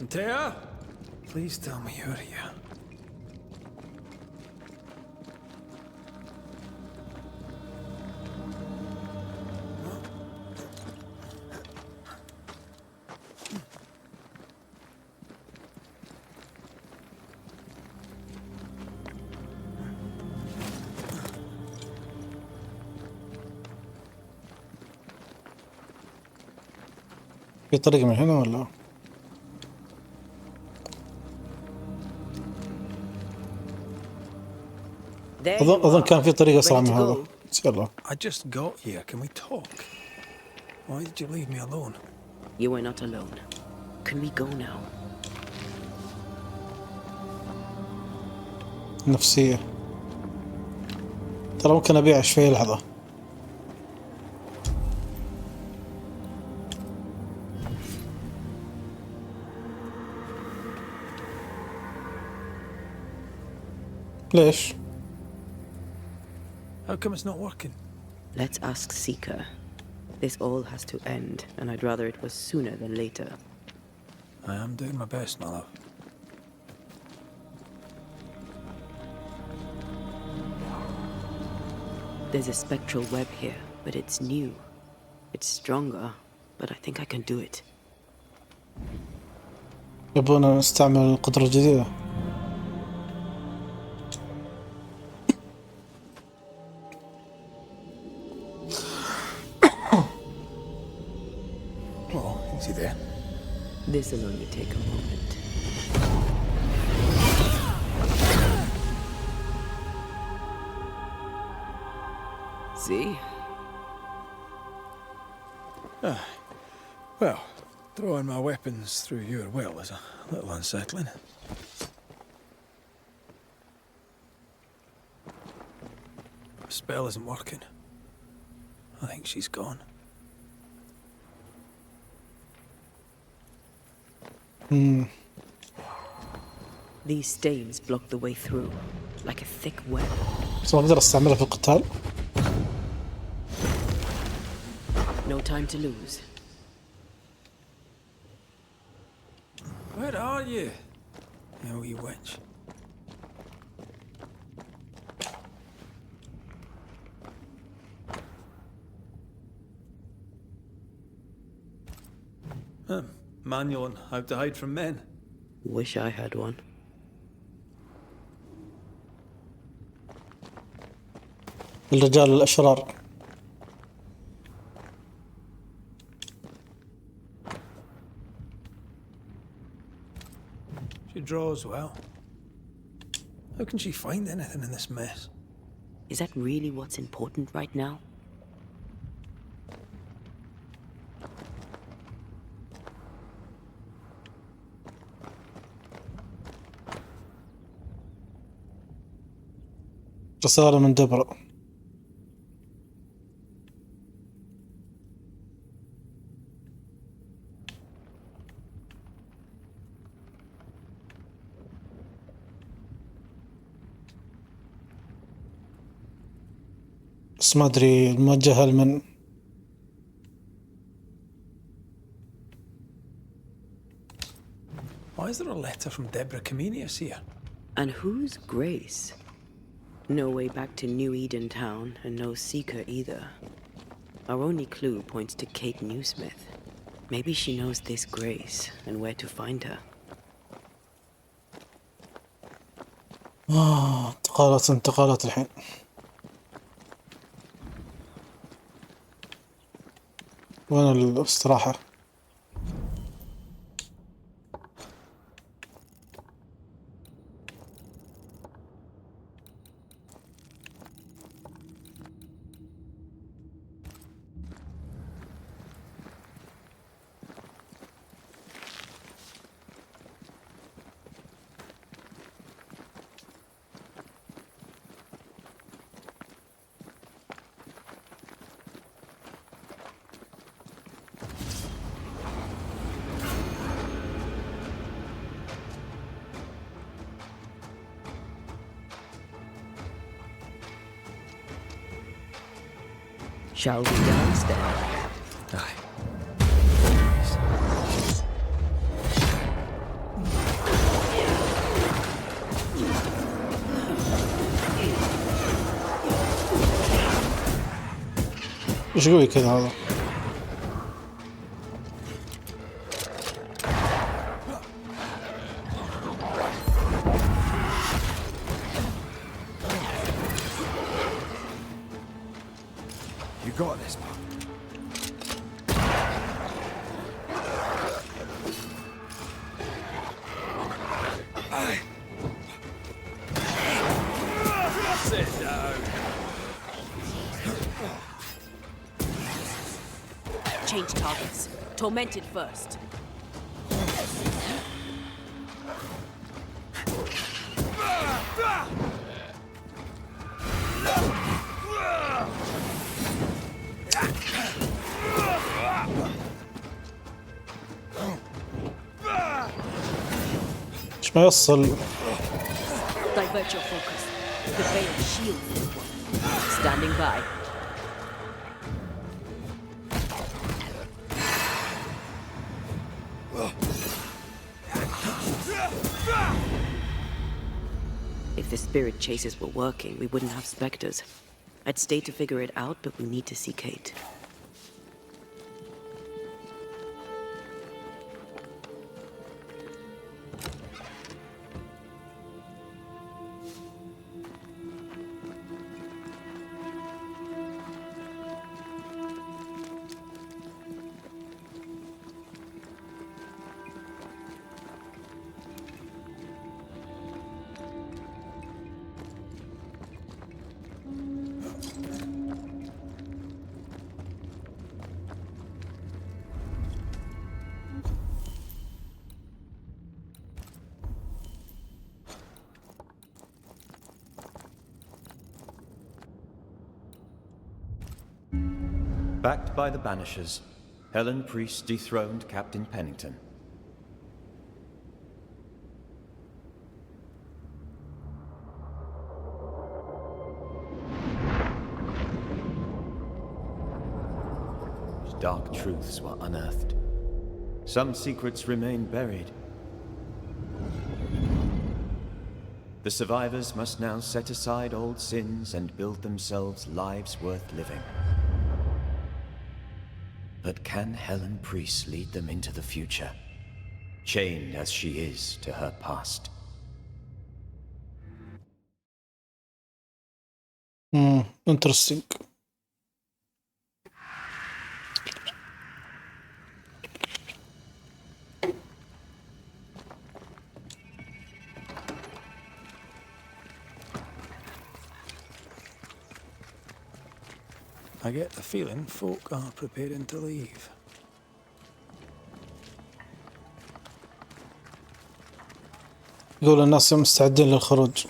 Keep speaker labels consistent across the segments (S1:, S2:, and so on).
S1: Wأنتيا, please tell me you're here.
S2: في طريق من هنا ولا؟ أظن كان في طريق أسرع من هذا. إن شاء الله.
S1: I just got here. Can we talk? Why did you leave me alone?
S3: You were not alone. Can we go now?
S2: نفسية. ترى ممكن أبيع شوي لحظة. ليش؟
S1: How come it's not working?
S3: Let's ask Seeker. This all has to end, and I'd rather it was sooner than later.
S1: I am doing my best, my love.
S3: There's a spectral web here, but it's new. It's stronger, but I think I can do it.
S2: يبغون نستعمل القدرة الجديدة.
S1: Easy there.
S3: This will only take a moment. See?
S1: Well, throwing my weapons through your will is a little unsettling. The spell isn't working. I think she's gone.
S3: These stains block the way through, like a thick web.
S2: بس ما أقدر أستعملها في القتال.
S3: No time to lose.
S1: Where are you? You wee witch. Manual on how to hide from men.
S3: Wish I had one.
S2: الرجال الأشرار.
S1: She draws well. How can she find anything in this mess?
S3: Is that really what's important right now?
S2: رسالة من دبرة. بس ما أدري الموجهة لمن.
S1: Why is there a letter from Deborah Comenius here?
S3: And who's Grace? No way back to New Eden Town, and no Seeker either. Our only clue points to Kate Newsmith. Maybe she knows this Grace and where to find her.
S2: انتقالات الحين. وين الاستراحة؟
S3: Shall we dance then?
S1: Aye.
S2: ايش قوي كذا هذا.
S1: You got this, man. Sit down.
S3: Change targets. Tormented first.
S2: ايش ما يوصل.
S3: Divert your focus. The veiled shield will work. Standing by. If the spirit chases were working, we wouldn't have specters. I'd stay to figure it out, but we need to see Kate.
S4: Backed by the Banishers, Helen Priest dethroned Captain Pennington. Dark truths were unearthed. Some secrets remain buried. The survivors must now set aside old sins and build themselves lives worth living. But can Helen Priest lead them into the future, chained as she is to her past?
S2: Interesting.
S1: I get the feeling folk are preparing to leave.
S2: يقول الناس مستعدين للخروج.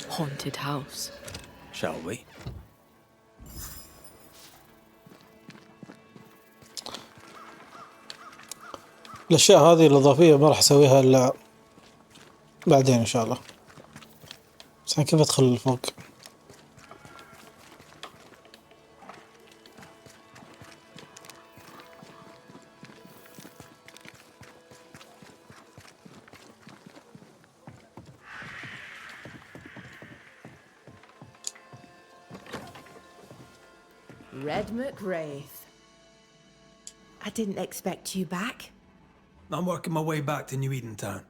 S3: Haunted house.
S1: Shall we?
S2: الأشياء هذه الإضافية ما راح أسويها إلا بعدين إن شاء الله. بس أنا كيف أدخل فوق؟
S5: Red McWraith. I didn't expect you back.
S1: I'm working my way back to New Eden Town.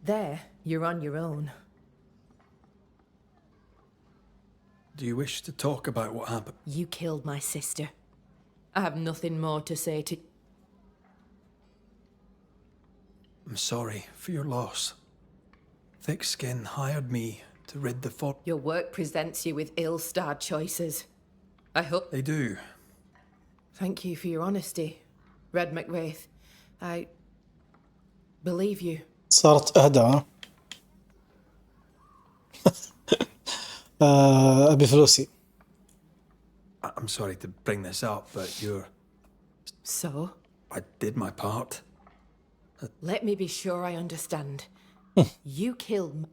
S5: There, you're on your own.
S1: Do you wish to talk about what happened?
S5: You killed my sister. I have nothing more to say to...
S1: I'm sorry for your loss. Thick Skin hired me to rid the fort.
S5: Your work presents you with ill-starred choices. I hope...
S1: They do.
S5: Thank you for your honesty, Red McWraith. I... believe you.
S2: صارت أهدى ها؟ أبي فلوسي.
S1: I'm sorry to bring this up, but you're...
S5: So?
S1: I did my part.
S5: Let me be sure I understand. You killed...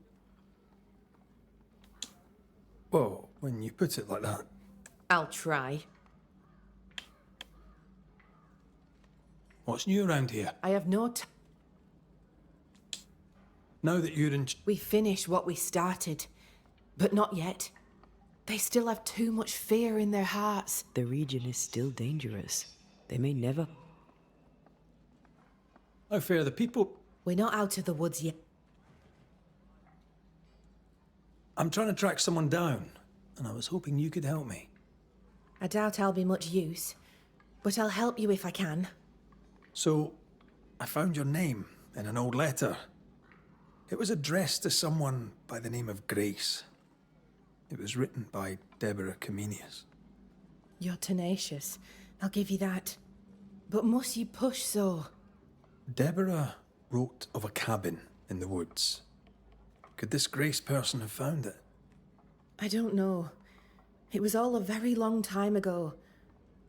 S1: Whoa, when you put it like that...
S5: I'll try.
S1: What's new around here?
S5: I have no time.
S1: Now that you're in...
S5: We finish what we started, but not yet. They still have too much fear in their hearts.
S3: The region is still dangerous. They may never...
S1: How fair the people...
S5: We're not out of the woods yet.
S1: I'm trying to track someone down, and I was hoping you could help me.
S5: I doubt I'll be much use, but I'll help you if I can.
S1: So, I found your name in an old letter. It was addressed to someone by the name of Grace. It was written by Deborah Comenius.
S5: You're tenacious, I'll give you that. But must you push so?
S1: Deborah wrote of a cabin in the woods. Could this Grace person have found it?
S5: I don't know. It was all a very long time ago.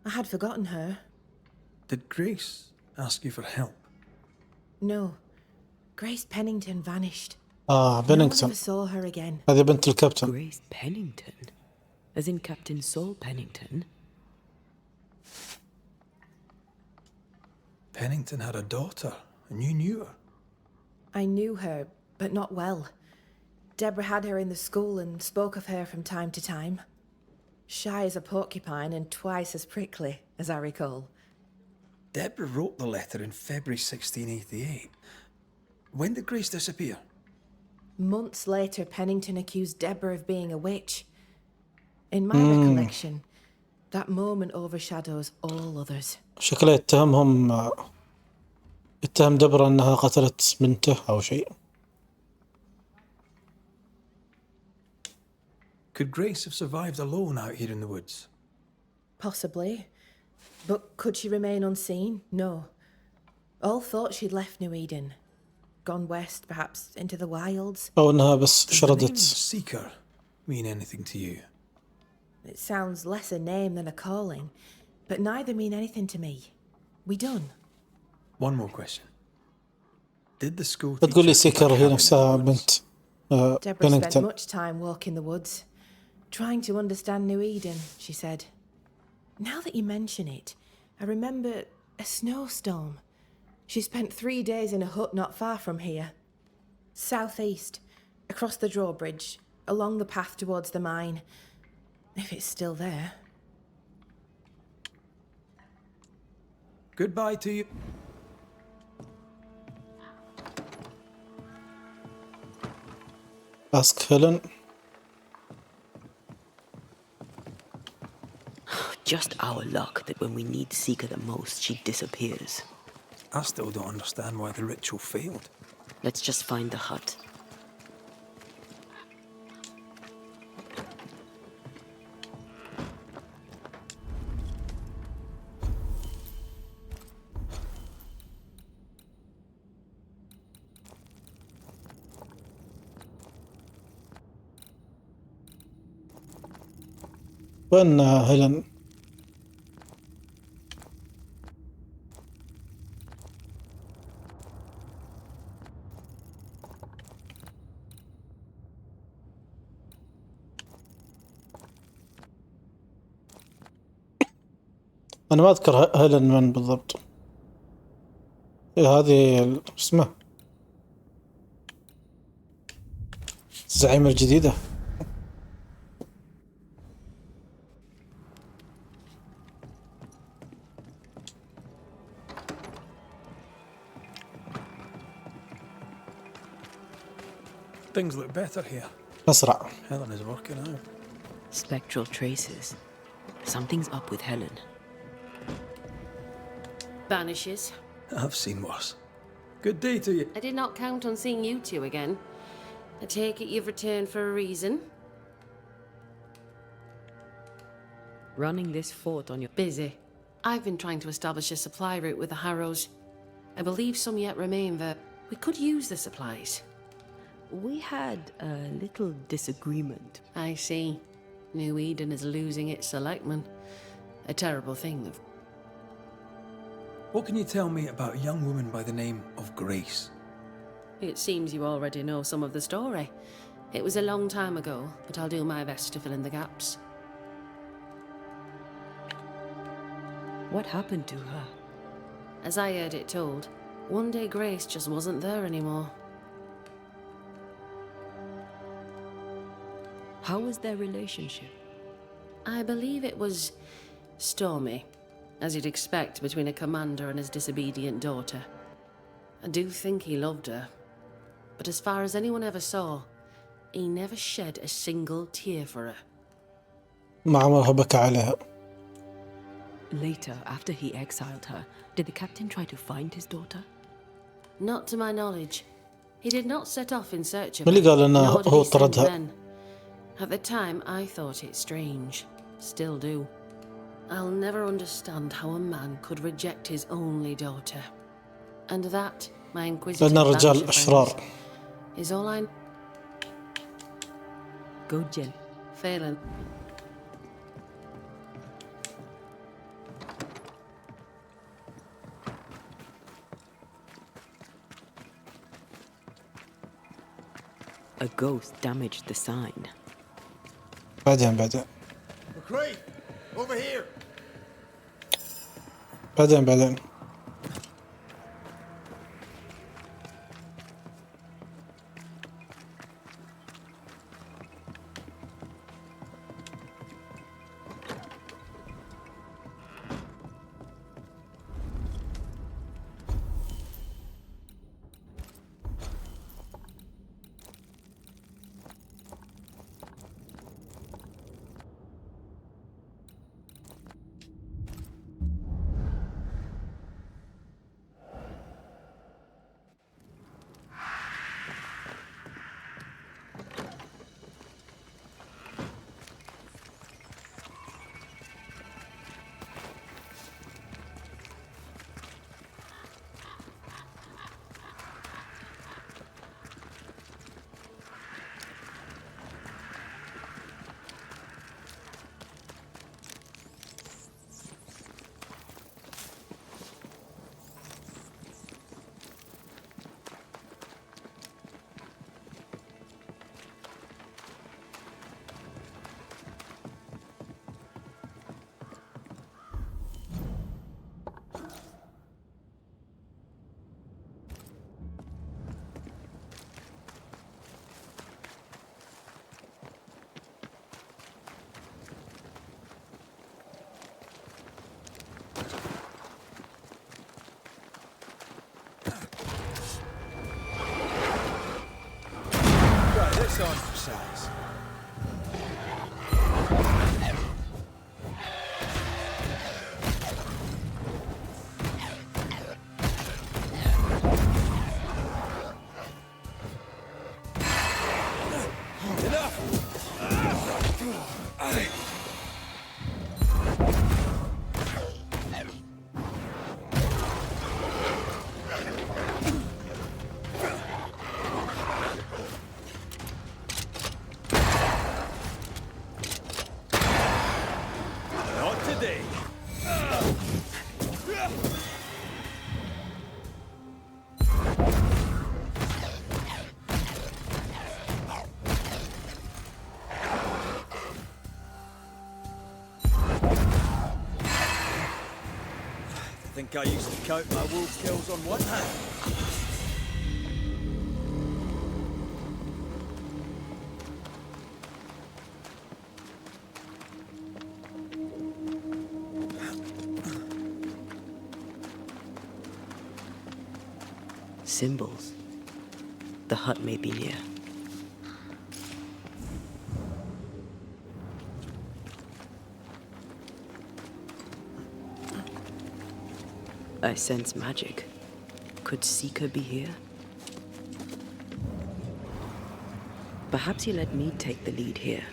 S5: I had forgotten her.
S1: Did Grace ask you for help?
S5: No. Grace Pennington vanished.
S2: بينينغتون.
S5: No one ever saw her again.
S2: هذه بنت الكابتن.
S3: Grace Pennington? As in Captain Saul Pennington?
S1: Pennington had a daughter, and you knew her.
S5: I knew her, but not well. Deborah had her in the school and spoke of her from time to time. Shy as a porcupine and twice as prickly, as I recall.
S1: Deborah wrote the letter in February 1688. When did Grace disappear?
S5: Months later, Pennington accused Deborah of being a witch. In my recollection, that moment overshadows all others.
S2: شكله يتهم دبرة أنها قتلت بنته أو شيء.
S1: Could Grace have survived alone out here in the woods?
S5: Possibly. But could she remain unseen? No. All thought she'd left New Eden. Gone west, perhaps into the wilds.
S2: أو أنها بس
S1: Does the name
S2: شردت.
S1: Seeker mean anything to you?
S5: It sounds less a name than a calling, but neither mean anything to me. We done?
S1: One more question. Did the school
S2: بتقول لي
S1: teacher keep a
S2: سيكر هي
S1: cabin in
S2: نفسها
S1: the woods?
S2: بنت
S5: Deborah spent
S2: بينينغتون.
S5: much time walking the woods, trying to understand New Eden, she said. Now that you mention it, I remember a snowstorm. She spent 3 days in a hut not far from here. Southeast, across the drawbridge, along the path towards the mine. If it's still there.
S1: Goodbye to you.
S2: Ask Helen.
S3: Just our luck that when we need Seeker the most, she disappears.
S1: I still don't understand why the ritual failed.
S3: Let's just find the hut.
S2: وين هيلين؟ أنا ما أذكر هيلين من بالضبط. هذه اسمه الزعيمة الجديدة.
S1: Things look better here.
S2: أسرع.
S1: Helen is working out.
S3: Spectral traces. Something's up with Helen.
S6: Banishers.
S1: I've seen worse. Good day to you.
S6: I did not count on seeing you two again. I take it you've returned for a reason?
S3: Running this fort on your...
S6: Busy. I've been trying to establish a supply route with the Harrows. I believe some yet remain there. We could use the supplies.
S3: We had a little disagreement.
S6: I see. New Eden is losing its selectmen. A terrible thing.
S1: What can you tell me about a young woman by the name of Grace?
S6: It seems you already know some of the story. It was a long time ago, but I'll do my best to fill in the gaps.
S3: What happened to her?
S6: As I heard it told, one day Grace just wasn't there anymore.
S3: How was their relationship?
S6: I believe it was stormy, as you'd expect between a commander and his disobedient daughter. I do think he loved her, but as far as anyone ever saw, he never shed a single tear for her.
S2: ما عمرها بكى عليها.
S7: Later, after he exiled her, did the captain try to find his daughter?
S6: Not to my knowledge. He did not set off in search of
S2: من
S6: her,
S2: اللي قال إنه
S6: nor did
S2: هو
S6: he send
S2: طردها؟
S6: men. At the time, I thought it strange. Still do. I'll never understand how a man could reject his only daughter. And that, my inquisitive
S2: لأن الرجال
S6: Banisher
S2: أشرار.
S6: friends, is all I...
S7: Go, Jen.
S6: Phelan.
S7: A ghost damaged the sign.
S2: بعدين
S1: McCrae, over here.
S2: بعدين.
S1: This on for size. I think I used to count my wolf kills on one hand.
S7: Symbols. The hut may be near. I sense magic. Could Seeker be here? Perhaps he let me take the lead here.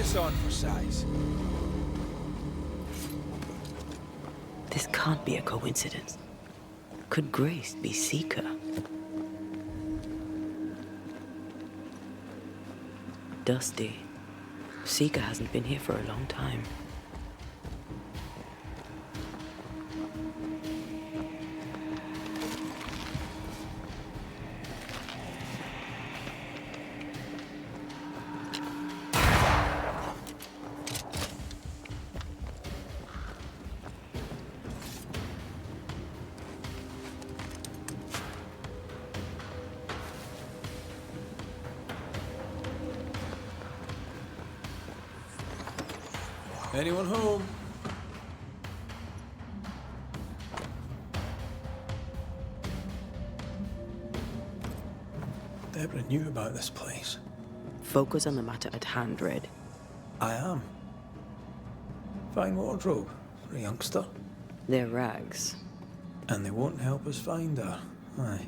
S1: this on for size?
S3: This can't be a coincidence. Could Grace be Seeker? Dusty. Seeker hasn't been here for a long time.
S1: Anyone home? Deborah knew about this place.
S3: Focus on the matter at hand, Red.
S1: I am. Fine wardrobe for a youngster.
S3: They're rags.
S1: And they won't help us find her. Aye.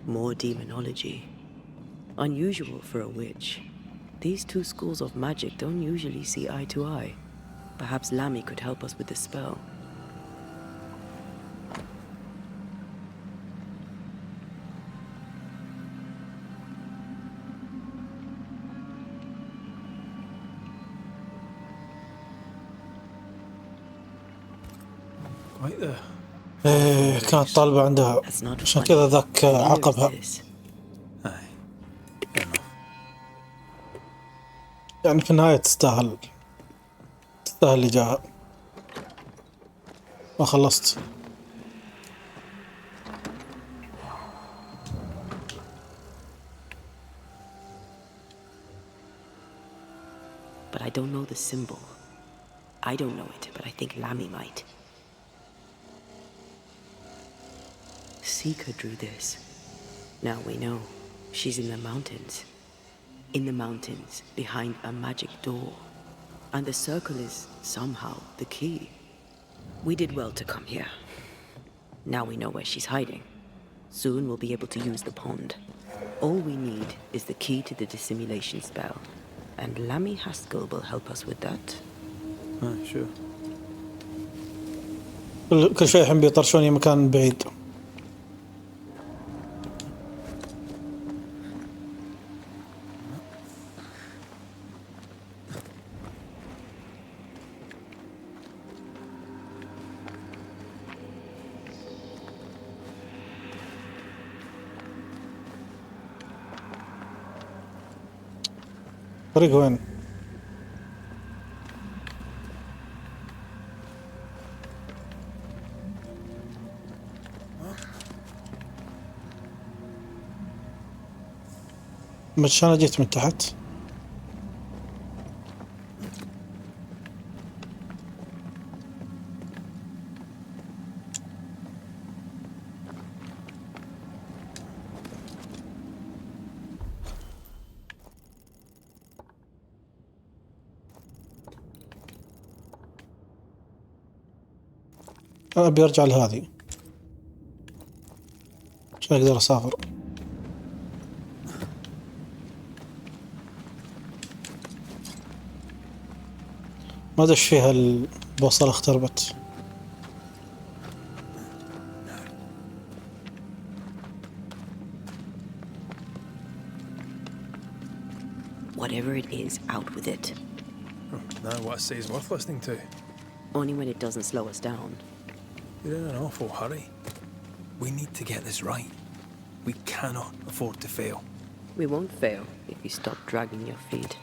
S3: More demonology. Unusual for a witch. These two schools of magic don't usually see eye to eye. Perhaps Lammy could help us with the spell.
S1: Right there.
S2: إيه كانت طالبة عندها
S3: That's not
S2: عشان
S3: funny.
S2: كذا ذاك
S3: Neither is
S2: عاقبها.
S3: this.
S1: Aye. Fair enough.
S2: يعني في النهاية تستاهل اللي جاها. ما خلصت.
S3: But I don't know the symbol. I don't know it, but I think Lammy might. Seeker drew this. Now we know. She's in the mountains. In the mountains, behind a magic door. And the circle is, somehow, the key. We did well to come here. Now we know where she's hiding. Soon we'll be able to use the pond. All we need is the key to the dissimulation spell. And Lammy Haskell will help us with that.
S1: Sure.
S2: كل شوي الحين بيطرشوني مكان بعيد. طريق وين؟ مش أنا جيت من تحت. أبي أرجع لهذه عشان أقدر أسافر. ما دش فيها البوصلة اختربت.
S3: Whatever it is, out with it.
S1: Now what I say is worth listening to.
S3: Only when it doesn't slow us down.
S1: You're in an awful hurry. We need to get this right. We cannot afford to fail.
S3: We won't fail if you stop dragging your feet.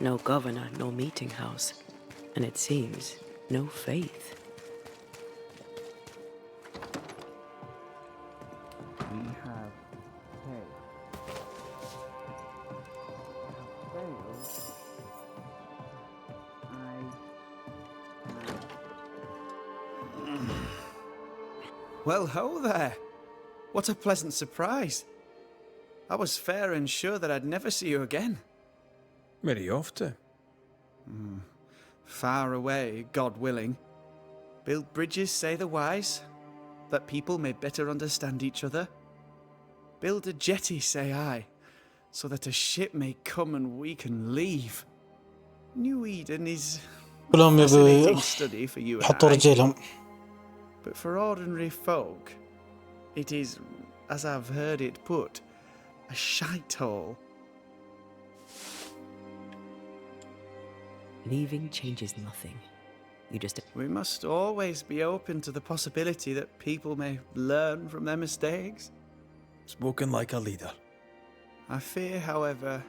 S3: No governor, no meeting house, and it seems no faith.
S8: We have failed.
S9: Well, ho there. What a pleasant surprise. I was fair and sure that I'd never see you again.
S1: Where are you off to?
S9: Far away, God willing. Build bridges, say the wise, that people may better understand each other. Build a jetty, say I, so that a ship may come and we can leave. New Eden is
S2: كلهم يبوا
S9: fascinating study for you and
S2: يحطوا
S9: I,
S2: رجالهم.
S9: but for ordinary folk, it is, as I've heard it put, a shite hole.
S7: Leaving changes nothing. You just...
S9: We must always be open to the possibility that people may learn from their mistakes.
S1: Spoken like a leader.
S9: I fear, however,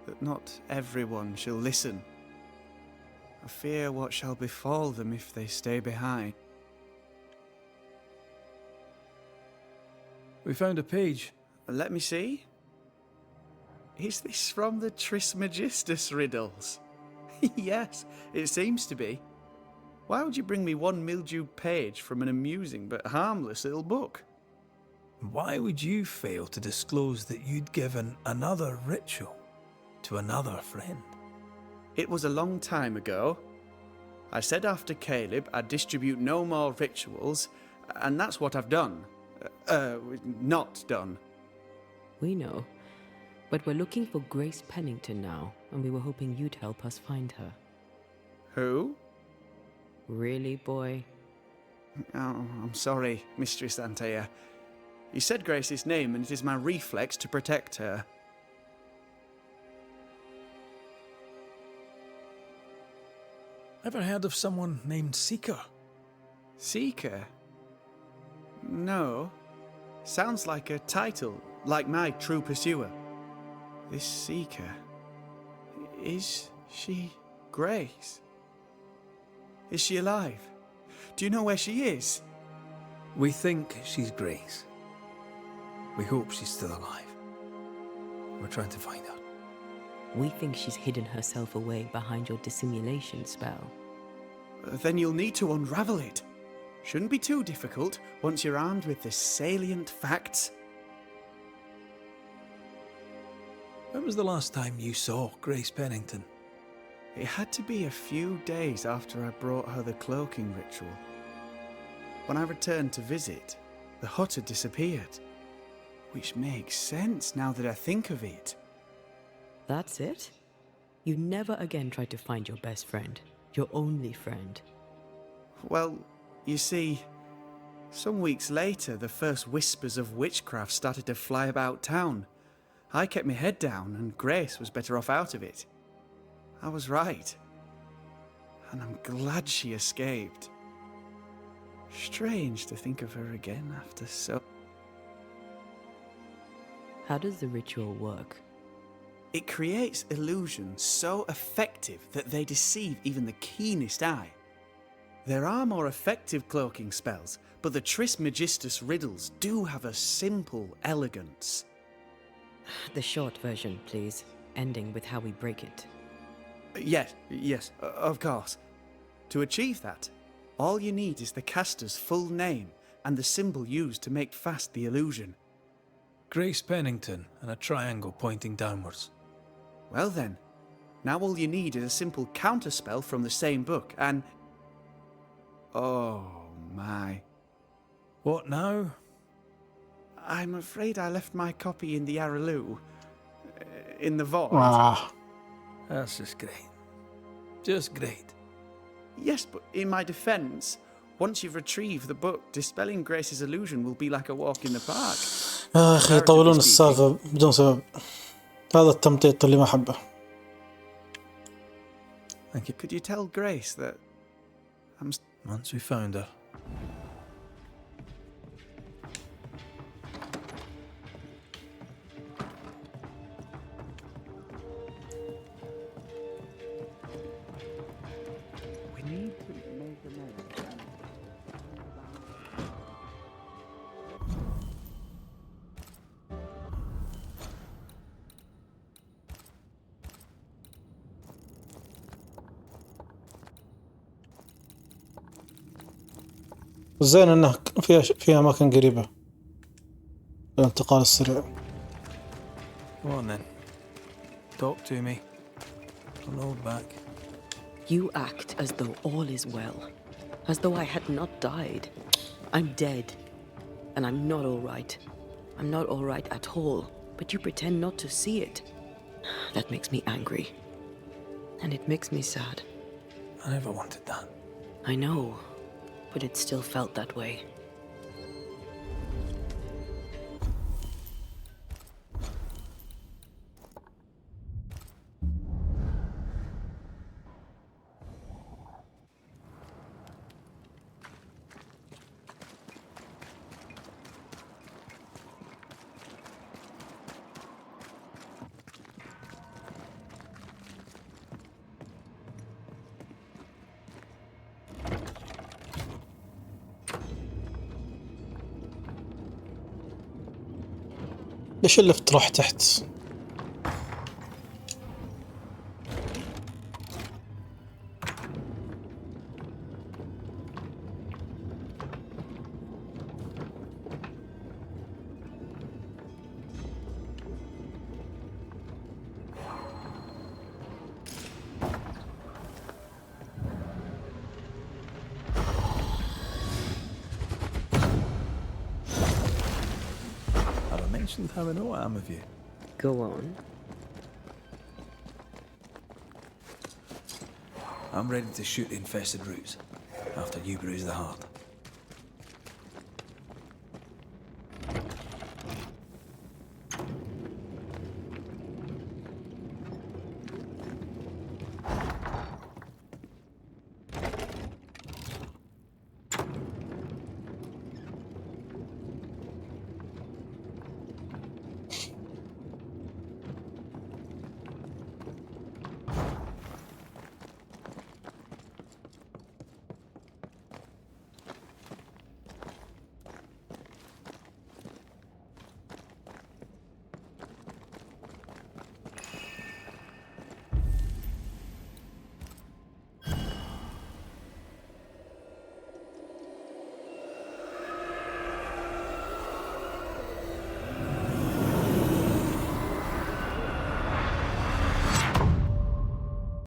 S9: that not everyone shall listen. I fear what shall befall them if they stay behind.
S1: We found a page.
S9: Let me see. Is this from the Trismegistus riddles? Yes, it seems to be. Why would you bring me one mildewed page from an amusing but harmless little book?
S1: Why would you fail to disclose that you'd given another ritual to another friend?
S9: It was a long time ago. I said after Caleb I'd distribute no more rituals, and that's what I've done. Not done.
S7: We know. But we're looking for Grace Pennington now, and we were hoping you'd help us find her.
S9: Who?
S7: Really, boy?
S9: Oh, I'm sorry, Mistress Antea. You said Grace's name, and it is my reflex to protect her.
S1: Ever heard of someone named Seeker?
S9: Seeker? No. Sounds like a title, like my true pursuer. This Seeker... Is she Grace? Is she alive? Do you know where she is?
S1: We think she's Grace. We hope she's still alive. We're trying to find out.
S7: We think she's hidden herself away behind your dissimulation spell.
S9: Then you'll need to unravel it. Shouldn't be too difficult once you're armed with the salient facts.
S1: When was the last time you saw Grace Pennington?
S9: It had to be a few days after I brought her the cloaking ritual. When I returned to visit, the hut had disappeared. Which makes sense now that I think of it.
S7: That's it? You never again tried to find your best friend, your only friend.
S9: Well, you see, some weeks later the first whispers of witchcraft started to fly about town. I kept my head down and Grace was better off out of it. I was right. And I'm glad she escaped. Strange to think of her again after so...
S7: How does the ritual work?
S9: It creates illusions so effective that they deceive even the keenest eye. There are more effective cloaking spells, but the Trismegistus riddles do have a simple elegance.
S7: The short version, please, ending with how we break it.
S9: Yes, of course. To achieve that, all you need is the caster's full name and the symbol used to make fast the illusion.
S1: Grace Pennington and a triangle pointing downwards.
S9: Well then, now all you need is a simple counterspell from the same book and... Oh my.
S1: What now?
S9: I'm afraid I left my copy in the Araloo. In the vault.
S2: Ah.
S1: That's just great. Just great.
S9: Yes, but in my defense, once you've retrieved the book, dispelling Grace's illusion will be like a walk in the park.
S2: أخي يطولون السالفة بدون سبب. هذا التمطيط اللي ما أحبه.
S1: Thank you.
S9: Could you tell Grace that I'm...
S1: Once we found her.
S8: We need to make a note.
S2: زين انه فيها اماكن قريبة الانتقال السريع.
S1: Come on then. Talk to me. Don't hold back.
S3: You act as though all is well, as though I had not died. I'm dead, and I'm not all right. I'm not all right at all, but you pretend not to see it. That makes me angry, and it makes me sad.
S1: I never wanted that.
S3: I know, but it still felt that way.
S2: ليش اللفت راح تحت؟
S1: How I know I am of you.
S3: Go on.
S1: I'm ready to shoot the infested roots after you bruise the heart.